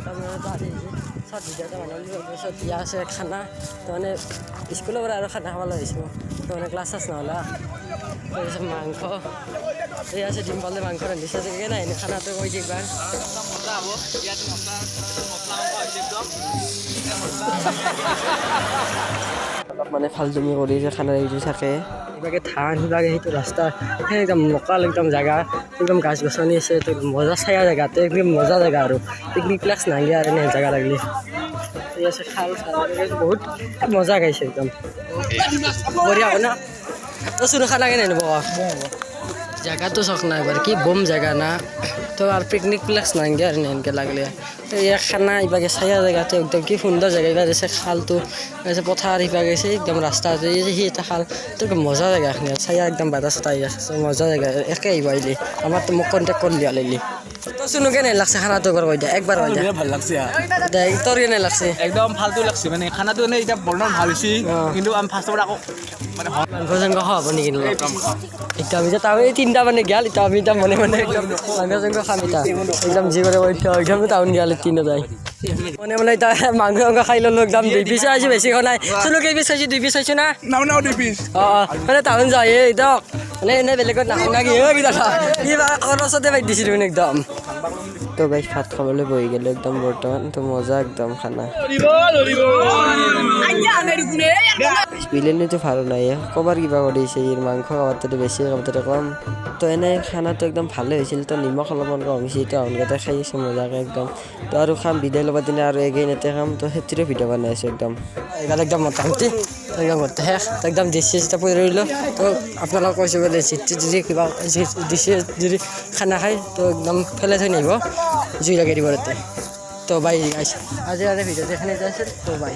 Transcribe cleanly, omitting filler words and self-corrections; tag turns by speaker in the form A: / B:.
A: वातावरण आज सर्दी सत्या আছে খানা তো মানে স্কুলৰ পৰা আৰু খানা খাবলৈ আহিছোঁ তো মানে ক্লাছ চাছ নহ'লে তাৰপিছত মাংস এই আছে ডিম্পলে মাংস ৰান্ধিছে চাগে নাই এনে খানাটো কৈ দিম একবাৰ অলপ মানে ফালতুমি কৰি যে খানা এইটো থাকে কিবাকে ধান সিবাকে সেইটো ৰাস্তা সেই একদম লোকাল একদম জেগা একদম গাছ গছনি আছে তো মজা চায়া জেগাতে একদম মজা জেগা আৰু পিকনিক প্লেচ নাগে আৰু এনে জেগা লাগিলে এই আছে খাল চাল বহুত মজা গাইছে একদম বঢ়িয়া হ'ব না তো শুনো খানা কেনে নিব জেগাটো চখ নাই এবাৰ কি বম জেগা না তো আর পিকনিক প্লেস নাগে আর এনকে লাগলে এই খানা ইবাগে ছায়া জেগাতে একদম কি সুন্দর জায়গা এবার এসে খালটো এসে পথার ইবাগে গেছে একদম রাস্তা আছে এই যে এটা খাল তো মজা জায়গা এখানে ছায়া একদম বাতাস তাই আছে মজা জায়গা একে আইবাইলি আমার তো মোক কন্টেক্ট করে লিয়া লাইলি তো শুনো কেনে লাগছে খানাটো একবার কই দে একবার কই দে
B: ভাল লাগছে
A: দে তোর কেনে লাগছে
B: একদম ফালতু লাগছে মানে খানাটো এনে এটা বৰ্ণন ভাল হৈছে কিন্তু আমি ফাৰ্ষ্টত আকৌ মানে
A: ভোজন খাব নি কিনলো এটা আমি তাও এই তিনটা মানে গেল এটা আমি এটা মনে মনে একদম ভোজন খাম এটা একদম জি করে ওইটা একদম টাউন গেল তিনটা যাই মনে মনে এটা মাংস খাই ললো একদম দুই পিস আছে বেশি নাই শুনো কেই পিস আছে দুই পিস আছে না
B: নাও দুই পিস
A: মানে টাউন যায় এটা মানে এনে বেলেগত নাখাওঁ নাকি কিবা খৰচতে পাই দিছিলোঁ একদম তো গাইছ ভাত খাবলৈ বহি গ'লো একদম বৰ্তমান তো মজা একদম খানা বিলেনিটো ভাল নাই ক'বাৰ কিবা কৰিছে ইয়াৰ মাংস খাবাতে বেছি খাবাতে কম তো এনে খানাটো একদম ভালে হৈছিল তো নিমখ অলপমান কম হৈছে তো আনকেইটা খাই আছোঁ মজাকৈ একদম তো আৰু খাম বিদায় ল'ব দিনে আৰু এগেইন এতে খাম তো সেইটোৰে ভিডিঅ' বনাই আছোঁ একদম এইগাল একদম মোটামুটি একদম শেষ তো একদম ডিচি এটা পৰি ৰহিলোঁ তো আপোনালোকক কৈছোঁ বোলে চিটি যদি কিবা ডিচি যদি খানা খায় তো একদম পেলাই থৈ নাহিব জুই লগাই দিব তাতে তো বাই আজি ভিডিঅ'টো এখানে আছে তো বাই